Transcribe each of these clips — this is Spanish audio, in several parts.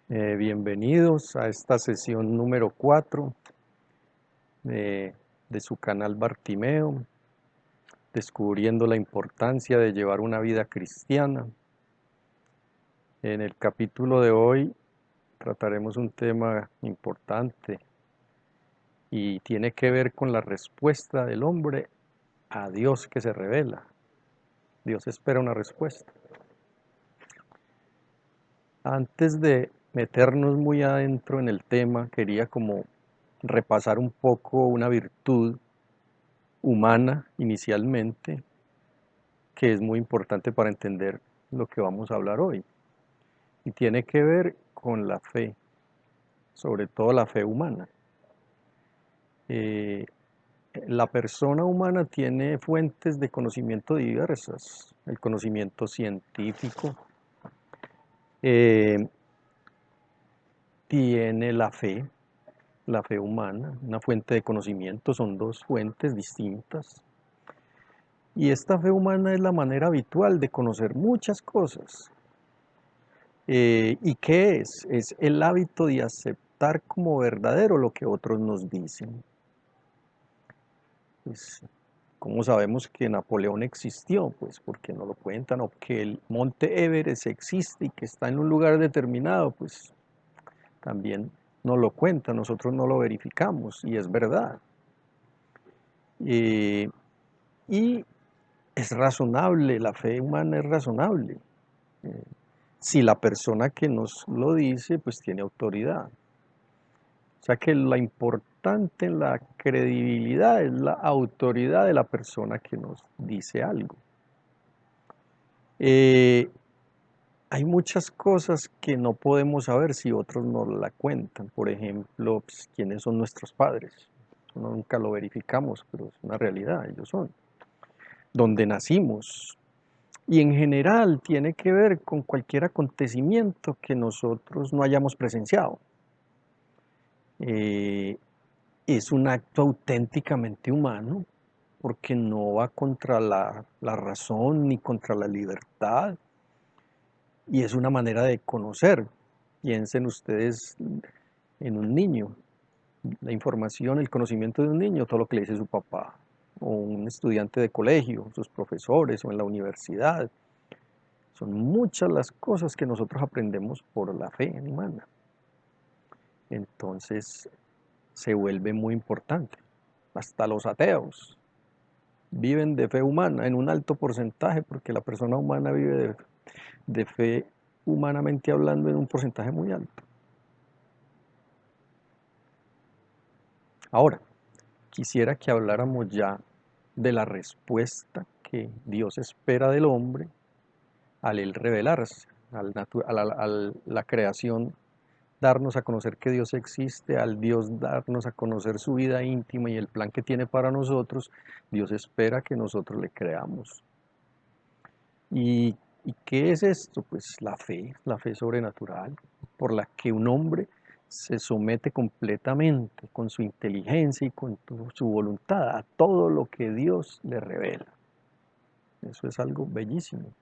Bienvenidos a esta sesión número 4 de, de su canal Bartimeo, descubriendo la importancia de llevar una vida cristiana. En el capítulo de hoy trataremos un tema importante y tiene que ver con la respuesta del hombre a Dios que se revela. Dios espera una respuesta. Antes de meternos muy adentro en el tema, quería como repasar un poco una virtud humana inicialmente, que es muy importante para entender lo que vamos a hablar hoy. Y tiene que ver con la fe, sobre todo la fe humana. Eh, la persona humana tiene fuentes de conocimiento diversas, el conocimiento científico, eh, tiene la fe humana, una fuente de conocimiento, son dos fuentes distintas. Y esta fe humana es la manera habitual de conocer muchas cosas. ¿Y qué es? Es el hábito de aceptar como verdadero lo que otros nos dicen. Pues, ¿cómo sabemos que Napoleón existió? Pues porque no lo cuentan, o que el monte Everest existe y que está en un lugar determinado, pues también no lo cuentan, nosotros no lo verificamos y es verdad. Eh, y es razonable, la fe humana es razonable. Eh, si la persona que nos lo dice, pues tiene autoridad. O sea que lo importante en la credibilidad es la autoridad de la persona que nos dice algo. Eh, hay muchas cosas que no podemos saber si otros nos la cuentan. Por ejemplo, pues, quiénes son nuestros padres. Nunca lo verificamos, pero es una realidad, ellos son. Dónde nacimos. Y en general tiene que ver con cualquier acontecimiento que nosotros no hayamos presenciado. Eh, es un acto auténticamente humano porque no va contra la razón ni contra la libertad y es una manera de conocer. Piensen ustedes en un niño, la información, el conocimiento de un niño, todo lo que le dice su papá o un estudiante de colegio, sus profesores o en la universidad. Son muchas las cosas que nosotros aprendemos por la fe humana. Entonces se vuelve muy importante. Hasta los ateos viven de fe humana en un alto porcentaje, porque la persona humana vive de fe, humanamente hablando, en un porcentaje muy alto. Ahora, quisiera que habláramos ya de la respuesta que Dios espera del hombre al él revelarse, a la creación, darnos a conocer que Dios existe, al Dios darnos a conocer su vida íntima y el plan que tiene para nosotros. Dios espera que nosotros le creamos. ¿Y qué es esto? Pues la fe sobrenatural, por la que un hombre se somete completamente con su inteligencia y con su voluntad a todo lo que Dios le revela. Eso es algo bellísimo.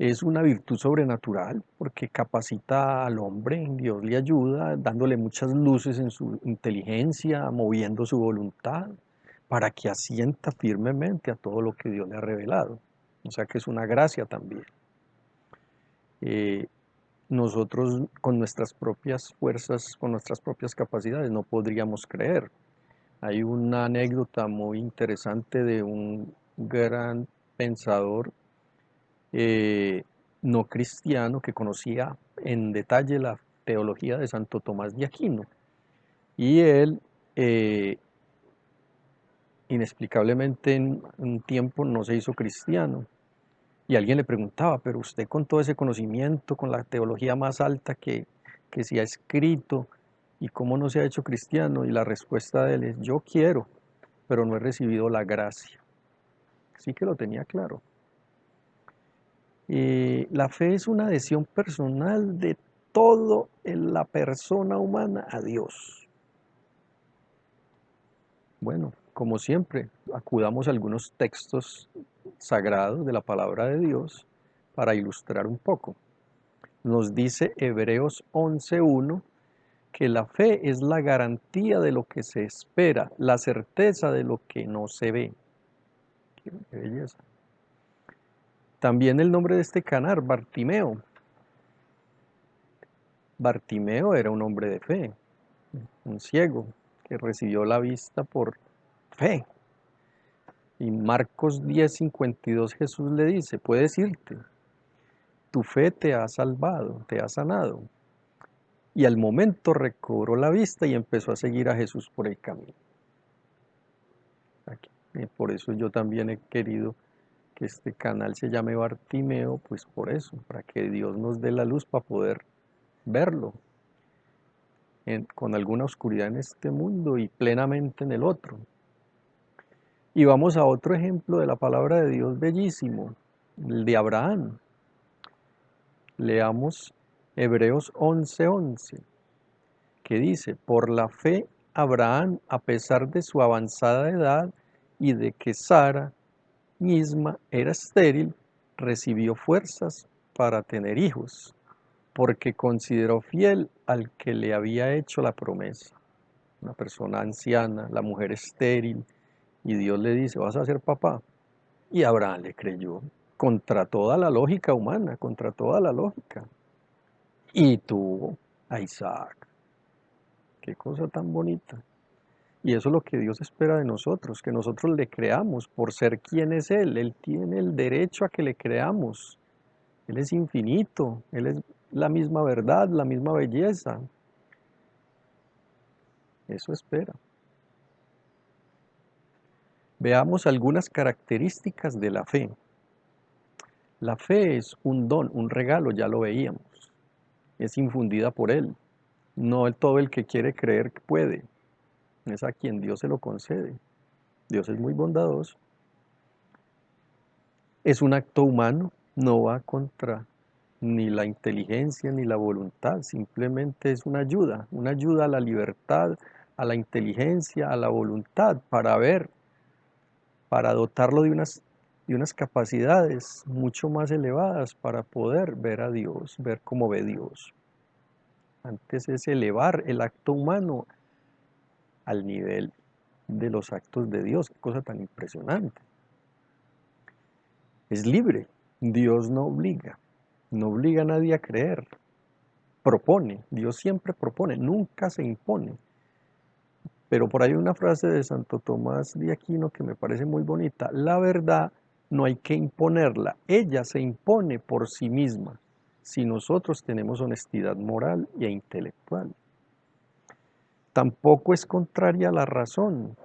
Es una virtud sobrenatural porque capacita al hombre, Dios le ayuda, dándole muchas luces en su inteligencia, moviendo su voluntad, para que asienta firmemente a todo lo que Dios le ha revelado. O sea que es una gracia también. Eh, nosotros con nuestras propias fuerzas, con nuestras propias capacidades, no podríamos creer. Hay una anécdota muy interesante de un gran pensador eh, no cristiano que conocía en detalle la teología de Santo Tomás de Aquino. Y él, inexplicablemente en un tiempo, no se hizo cristiano. Y alguien le preguntaba, pero usted con todo ese conocimiento, con la teología más alta que se ha escrito, ¿y cómo no se ha hecho cristiano? Y la respuesta de él es, yo quiero, pero no he recibido la gracia. Sí que lo tenía claro. La fe es una adhesión personal de todo en la persona humana a Dios. Bueno, como siempre, acudamos a algunos textos sagrados de la palabra de Dios para ilustrar un poco. Nos dice Hebreos 11:1 que la fe es la garantía de lo que se espera, la certeza de lo que no se ve. Qué belleza. También el nombre de este canal, Bartimeo. Bartimeo era un hombre de fe, un ciego que recibió la vista por fe. Y Marcos 10:52 Jesús le dice, puedes irte, tu fe te ha salvado, te ha sanado. Y al momento recobró la vista y empezó a seguir a Jesús por el camino. Aquí. Por eso yo también he querido que este canal se llame Bartimeo, pues por eso, para que Dios nos dé la luz para poder verlo con alguna oscuridad en este mundo y plenamente en el otro. Y vamos a otro ejemplo de la palabra de Dios bellísimo, el de Abraham. Leamos Hebreos 11:11, que dice, por la fe Abraham, a pesar de su avanzada edad y de que Sara misma era estéril, recibió fuerzas para tener hijos, porque consideró fiel al que le había hecho la promesa. Una persona anciana, la mujer estéril, y Dios le dice, vas a ser papá. Y Abraham le creyó, contra toda la lógica humana, contra toda la lógica. Y tuvo a Isaac. Qué cosa tan bonita. Y eso es lo que Dios espera de nosotros, que nosotros le creamos por ser quien es Él. Él tiene el derecho a que le creamos. Él es infinito, Él es la misma verdad, la misma belleza. Eso espera. Veamos algunas características de la fe. La fe es un don, un regalo, ya lo veíamos. Es infundida por Él. No todo el que quiere creer puede. Es a quien Dios se lo concede. Dios es muy bondadoso. Es un acto humano, no va contra ni la inteligencia ni la voluntad, simplemente es una ayuda a la libertad, a la inteligencia, a la voluntad para ver, para dotarlo de unas capacidades mucho más elevadas para poder ver a Dios, ver cómo ve Dios. Antes es elevar el acto humano al nivel de los actos de Dios, qué cosa tan impresionante. Es libre, Dios no obliga a nadie a creer, propone, Dios siempre propone, nunca se impone. Pero por ahí hay una frase de Santo Tomás de Aquino que me parece muy bonita, la verdad no hay que imponerla, ella se impone por sí misma, si nosotros tenemos honestidad moral e intelectual. Tampoco es contraria a la razón,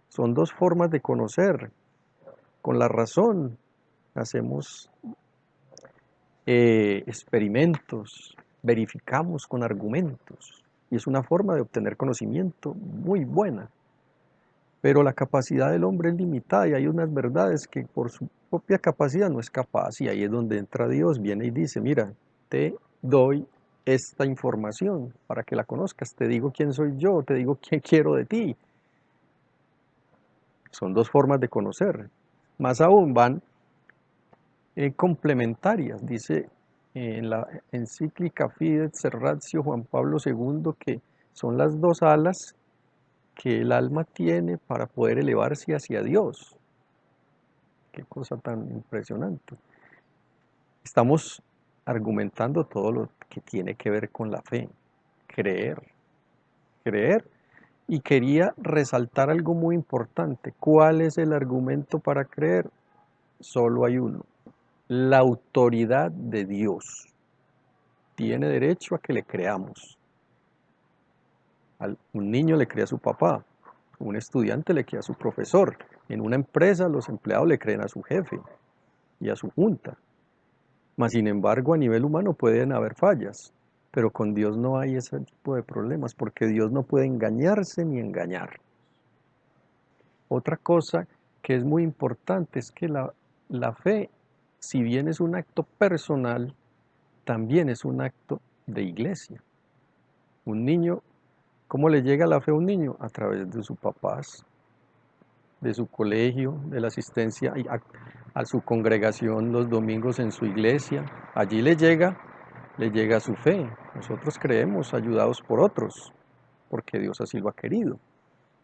son dos formas de conocer. Con la razón hacemos experimentos, verificamos con argumentos y es una forma de obtener conocimiento muy buena. Pero la capacidad del hombre es limitada y hay unas verdades que por su propia capacidad no es capaz y ahí es donde entra Dios, viene y dice, mira, te doy esta información para que la conozcas, te digo quién soy yo, te digo qué quiero de ti. Son dos formas de conocer. Más aún van complementarias. Dice en la encíclica Fides et Ratio Juan Pablo II que son las dos alas que el alma tiene para poder elevarse hacia Dios. Qué cosa tan impresionante. Estamos argumentando todo lo que tiene que ver con la fe, creer, creer. Y quería resaltar algo muy importante. ¿Cuál es el argumento para creer? Solo hay uno. La autoridad de Dios. Tiene derecho a que le creamos. Un niño le cree a su papá, un estudiante le cree a su profesor, en una empresa los empleados le creen a su jefe y a su junta. Mas sin embargo, a nivel humano pueden haber fallas, pero con Dios no hay ese tipo de problemas, porque Dios no puede engañarse ni engañar. Otra cosa que es muy importante es que la fe, si bien es un acto personal, también es un acto de iglesia. Un niño, ¿cómo le llega la fe a un niño? A través de sus papás, de su colegio, de la asistencia a su congregación los domingos en su iglesia. Allí le llega le llega a su fe. Nosotros creemos ayudados por otros, porque Dios así lo ha querido.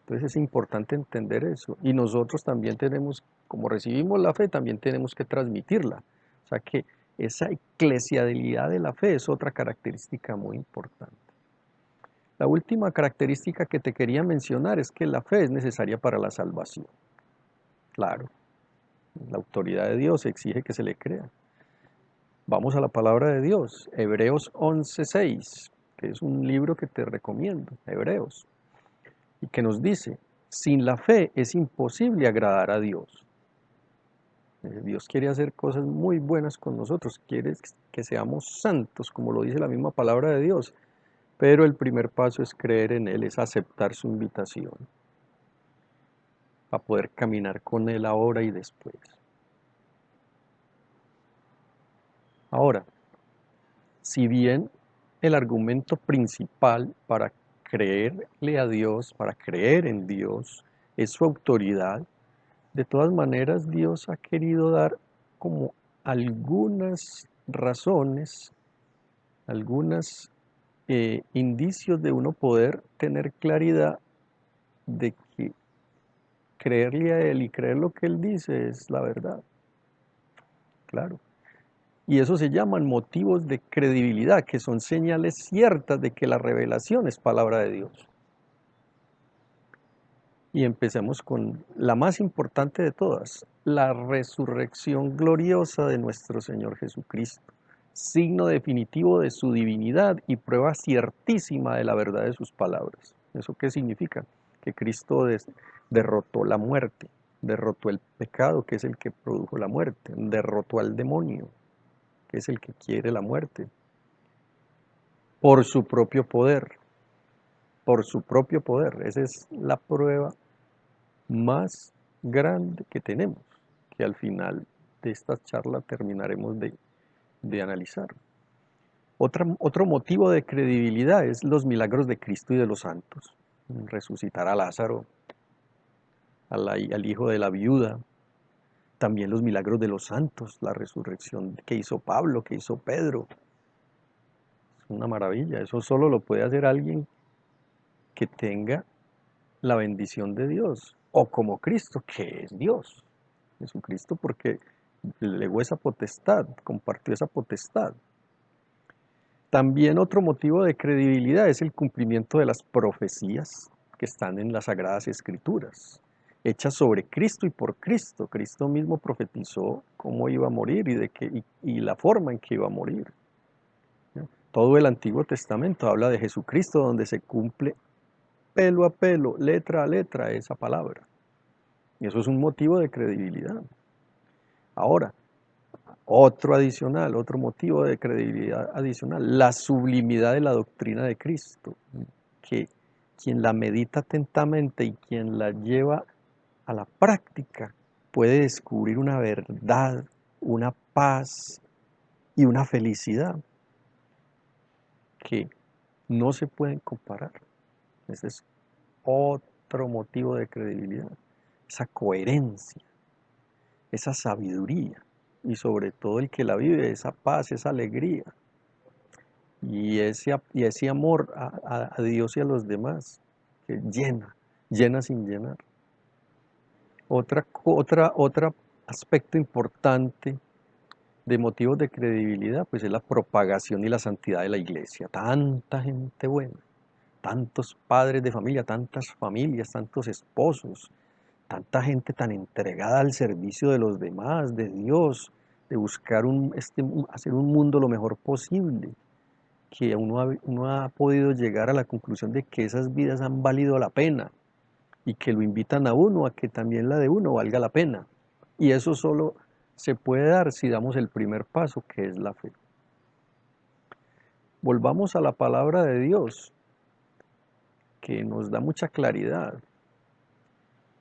Entonces es importante entender eso. Y nosotros también tenemos, como recibimos la fe, también tenemos que transmitirla. O sea que esa eclesialidad de la fe es otra característica muy importante. La última característica que te quería mencionar es que la fe es necesaria para la salvación. Claro, la autoridad de Dios exige que se le crea. Vamos a la palabra de Dios, Hebreos 11:6, que es un libro que te recomiendo, Hebreos, y que nos dice, sin la fe es imposible agradar a Dios. Dios quiere hacer cosas muy buenas con nosotros, quiere que seamos santos, como lo dice la misma palabra de Dios, pero el primer paso es creer en Él, es aceptar su invitación, para poder caminar con Él ahora y después. Ahora, si bien el argumento principal para creerle a Dios, para creer en Dios, es su autoridad, de todas maneras Dios ha querido dar como algunas razones, algunos indicios de uno poder tener claridad de que creerle a Él y creer lo que Él dice es la verdad, claro. Y eso se llaman motivos de credibilidad, que son señales ciertas de que la revelación es palabra de Dios. Y empecemos con la más importante de todas, la resurrección gloriosa de nuestro Señor Jesucristo, signo definitivo de su divinidad y prueba ciertísima de la verdad de sus palabras. ¿Eso qué significa? Que Cristo derrotó la muerte, derrotó el pecado, que es el que produjo la muerte, derrotó al demonio, que es el que quiere la muerte, por su propio poder, por su propio poder. Esa es la prueba más grande que tenemos, que al final de esta charla terminaremos de analizar. Otro motivo de credibilidad es los milagros de Cristo y de los santos. Resucitar a Lázaro, al hijo de la viuda, también los milagros de los santos, la resurrección que hizo Pablo, que hizo Pedro. Es una maravilla, eso solo lo puede hacer alguien que tenga la bendición de Dios, o como Cristo, que es Dios. Jesucristo porque legó esa potestad, compartió esa potestad. También otro motivo de credibilidad es el cumplimiento de las profecías que están en las Sagradas Escrituras, hechas sobre Cristo y por Cristo. Cristo mismo profetizó cómo iba a morir y la forma en que iba a morir. Todo el Antiguo Testamento habla de Jesucristo, donde se cumple pelo a pelo, letra a letra esa palabra. Y eso es un motivo de credibilidad. Ahora, otro motivo de credibilidad adicional, la sublimidad de la doctrina de Cristo, que quien la medita atentamente y quien la lleva a la práctica puede descubrir una verdad, una paz y una felicidad que no se pueden comparar. Ese es otro motivo de credibilidad, esa coherencia, esa sabiduría y sobre todo el que la vive, esa paz, esa alegría y ese amor a Dios y a los demás que llena sin llenar. Otro aspecto importante de motivos de credibilidad pues es la propagación y la santidad de la iglesia. Tanta gente buena, tantos padres de familia, tantas familias, tantos esposos, tanta gente tan entregada al servicio de los demás, de Dios, de buscar hacer un mundo lo mejor posible, que uno ha podido llegar a la conclusión de que esas vidas han valido la pena y que lo invitan a uno a que también la de uno valga la pena. Y eso solo se puede dar si damos el primer paso, que es la fe. Volvamos a la palabra de Dios, que nos da mucha claridad.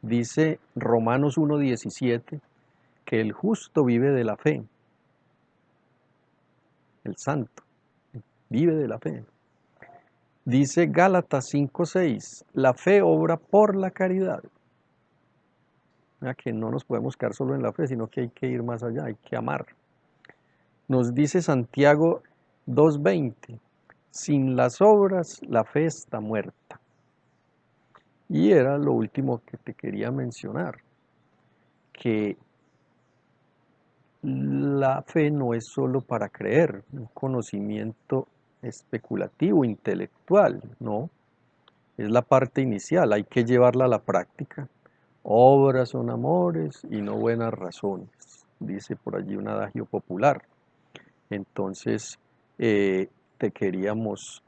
Dice Romanos 1:17 que el justo vive de la fe, el santo vive de la fe. Dice Gálatas 5:6, la fe obra por la caridad. Que no nos podemos quedar solo en la fe, sino que hay que ir más allá, hay que amar. Nos dice Santiago 2:20. Sin las obras la fe está muerta. Y era lo último que te quería mencionar, que la fe no es solo para creer, un conocimiento especulativo, intelectual, no, es la parte inicial, hay que llevarla a la práctica. Obras son amores y no buenas razones, dice por allí un adagio popular. Entonces, te queríamos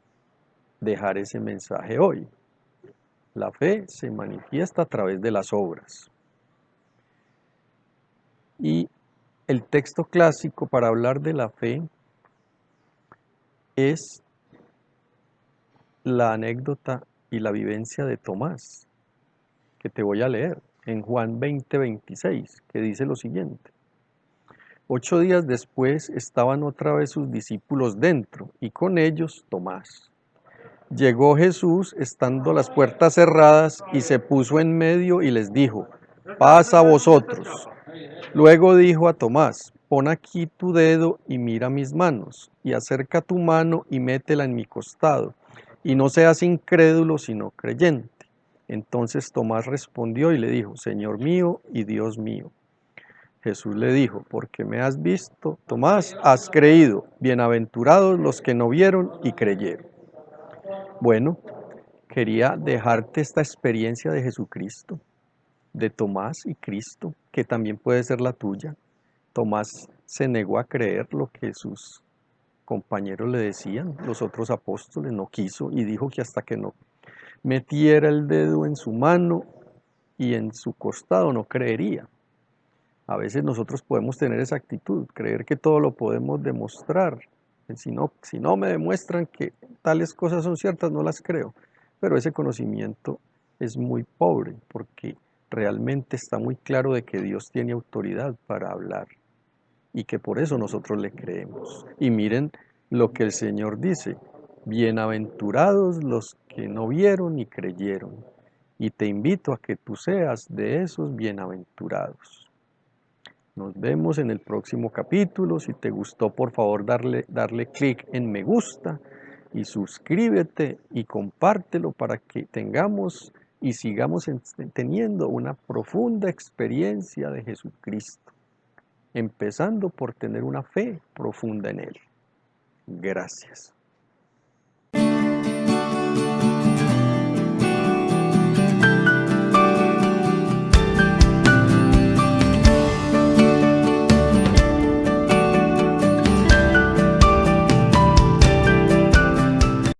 dejar ese mensaje hoy. La fe se manifiesta a través de las obras. Y el texto clásico para hablar de la fe es la anécdota y la vivencia de Tomás, que te voy a leer en Juan 20:26, que dice lo siguiente. 8 días después estaban otra vez sus discípulos dentro, y con ellos Tomás. Llegó Jesús estando las puertas cerradas y se puso en medio y les dijo, paz a vosotros. Luego dijo a Tomás, pon aquí tu dedo y mira mis manos, y acerca tu mano y métela en mi costado, y no seas incrédulo sino creyente. Entonces Tomás respondió y le dijo, Señor mío y Dios mío. Jesús le dijo, porque me has visto, Tomás, has creído, bienaventurados los que no vieron y creyeron. Bueno, quería dejarte esta experiencia de Jesucristo, de Tomás y Cristo, que también puede ser la tuya. Tomás se negó a creer lo que sus compañeros le decían, los otros apóstoles, no quiso y dijo que hasta que no metiera el dedo en su mano y en su costado no creería. A veces nosotros podemos tener esa actitud, creer que todo lo podemos demostrar. Si no me demuestran que tales cosas son ciertas, no las creo. Pero ese conocimiento es muy pobre porque realmente está muy claro de que Dios tiene autoridad para hablar y que por eso nosotros le creemos. Y miren lo que el Señor dice, bienaventurados los que no vieron y creyeron. Y te invito a que tú seas de esos bienaventurados. Nos vemos en el próximo capítulo. Si te gustó, por favor, darle clic en me gusta y suscríbete y compártelo para que tengamos y sigamos teniendo una profunda experiencia de Jesucristo, empezando por tener una fe profunda en Él. Gracias.